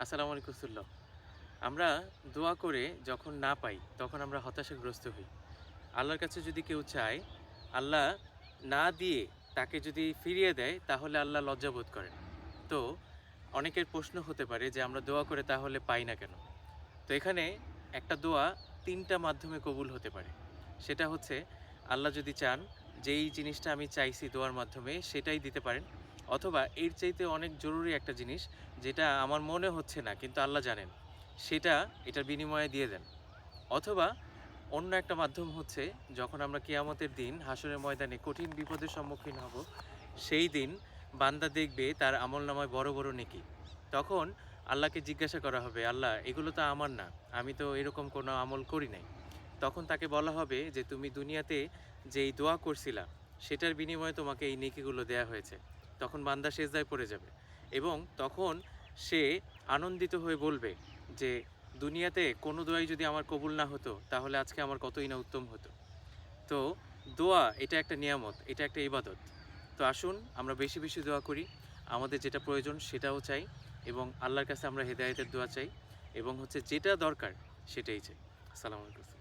আসসালামু আলাইকুম সুল্লাহ। আমরা দোয়া করে যখন না পাই তখন আমরা হতাশাগ্রস্ত হই। আল্লাহর কাছে যদি কেউ চায়, আল্লাহ না দিয়ে তাকে যদি ফিরিয়ে দেয় তাহলে আল্লাহ লজ্জাবোধ করেন। তো অনেকের প্রশ্ন হতে পারে যে আমরা দোয়া করে তাহলে পাই না কেন? তো এখানে একটা দোয়া ৩ টা মাধ্যমে কবুল হতে পারে। সেটা হচ্ছে আল্লাহ যদি চান যে এই জিনিসটা আমি চাইছি দোয়ার মাধ্যমে সেটাই দিতে পারেন। অথবা এর চাইতে অনেক জরুরি একটা জিনিস যেটা আমার মনে হচ্ছে না কিন্তু আল্লাহ জানেন। সেটা এটার বিনিময়ে দিয়ে দেন। অথবা অন্য একটা মাধ্যম হচ্ছে যখন আমরা কিয়ামতের দিন হাসরের ময়দানে কঠিন বিপদের সম্মুখীন হব, সেই দিন বান্দা দেখবে তার আমলনামায় বড়, বড় নেকি। তখন আল্লাহকে জিজ্ঞাসা করা হবে, "আল্লাহ এগুলো তো আমার না। আমি তো এরকম কোনো আমল করি নাই।" তখন তাকে বলা হবে যে, "তুমি দুনিয়াতে যেই দোয়া করছিলা, সেটার বিনিময়ে তোমাকে এই নেকিগুলো দেয়া হয়েছে।" তখন বান্দা সেজদায় পড়ে যাবে এবং তখন সে আনন্দিত হয়ে বলবে যে, দুনিয়াতে কোনো দোয়াই যদি আমার কবুল না হতো, তাহলে আজকে আমার কতই না উত্তম হতো। তো দোয়া এটা একটা নিয়ামত, এটা একটা ইবাদত। তো আসুন আমরা বেশি, বেশি দোয়া করি। আমাদের যেটা প্রয়োজন সেটাও চাই এবং আল্লাহর কাছে আমরা হেদায়েতের দোয়া চাই এবং হচ্ছে যেটা দরকার সেটাই চাই। আসসালামু আলাইকুম।